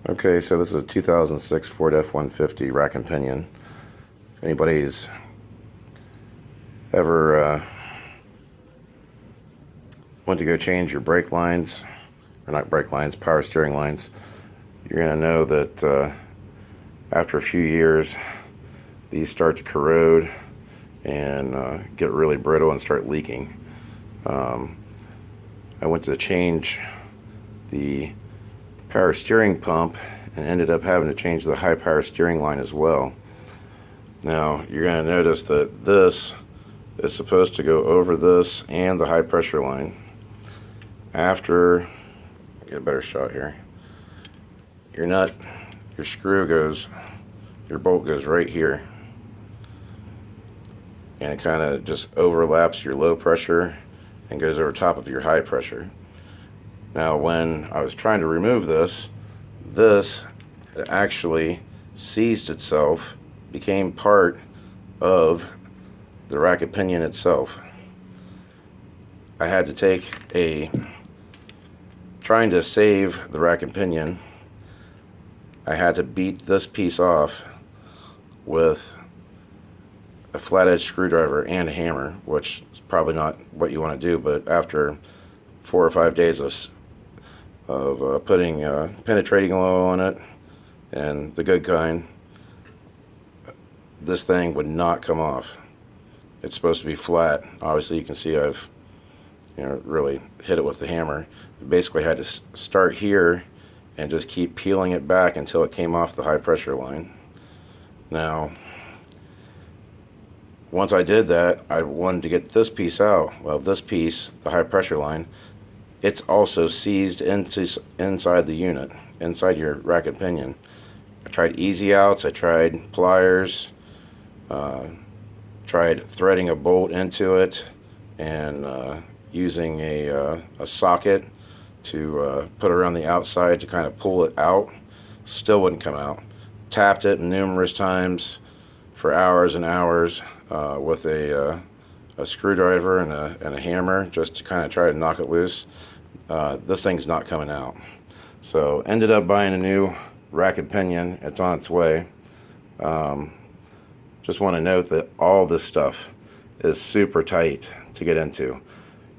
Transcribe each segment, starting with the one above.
Okay, so this is a 2006 Ford F-150 rack and pinion. If anybody's ever went to go change your brake lines, or not brake lines, power steering lines, you're going to know that after a few years these start to corrode and get really brittle and start leaking. I went to change the power steering pump and ended up having to change the high power steering line as well. Now you're going to notice that this is supposed to go over this and the high pressure line. After, get a better shot here, your nut, your screw goes, your bolt goes right here, and it kind of just overlaps your low pressure and goes over top of your high pressure. Now when I was trying to remove this actually seized itself, became part of the rack and pinion itself. I had to take trying to save the rack and pinion, I had to beat this piece off with a flat edge screwdriver and a hammer, which is probably not what you want to do, but after 4 or 5 days of putting penetrating oil on it, and the good kind, this thing would not come off. It's supposed to be flat. Obviously you can see I've really hit it with the hammer. I basically had to start here and just keep peeling it back until it came off the high pressure line. Now once I did that, I wanted to get this piece out. Well, this piece, the high pressure line, it's also seized inside the unit, inside your rack and pinion. I tried easy outs, I tried pliers, tried threading a bolt into it, and using a socket to put around the outside to kind of pull it out. Still wouldn't come out. Tapped it numerous times for hours and hours with a screwdriver and a hammer just to kind of try to knock it loose. This thing's not coming out. So ended up buying a new rack and pinion. It's on its way. Just want to note that all this stuff is super tight to get into.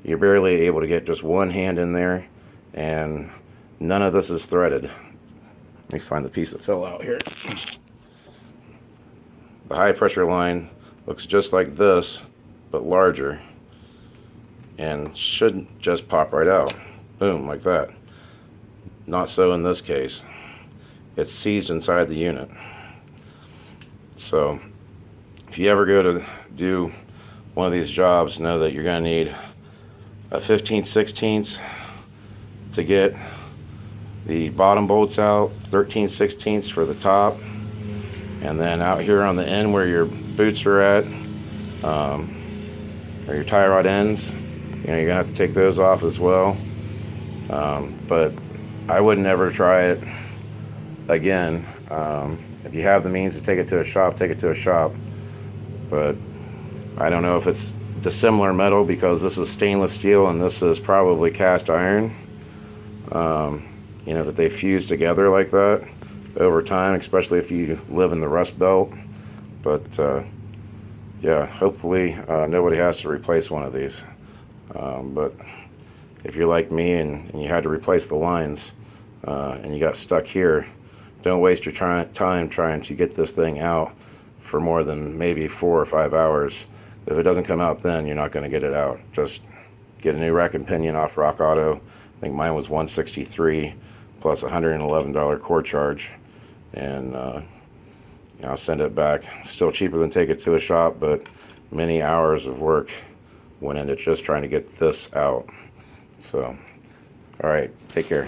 You're barely able to get just one hand in there, and none of this is threaded. Let me find the piece that fell out here. The high pressure line looks just like this, but larger, and should just pop right out. Boom, like that. Not so in this case. It's seized inside the unit. So if you ever go to do one of these jobs, know that you're going to need a 15/16 to get the bottom bolts out, 13/16 for the top, and then out here on the end where your boots are at, or your tie rod ends, you're going to have to take those off as well. But I would never try it again. If you have the means to take it to a shop, take it to a shop. But I don't know if it's dissimilar metal, because this is stainless steel and this is probably cast iron, that they fuse together like that over time, especially if you live in the Rust Belt. But yeah, hopefully nobody has to replace one of these. But if you're like me and you had to replace the lines and you got stuck here, don't waste your time trying to get this thing out for more than maybe 4 or 5 hours. If it doesn't come out then, you're not going to get it out. Just get a new rack and pinion off Rock Auto. I think mine was $163 plus $111 core charge, and I'll send it back. Still cheaper than take it to a shop, but many hours of work went into just trying to get this out. So, all right, take care.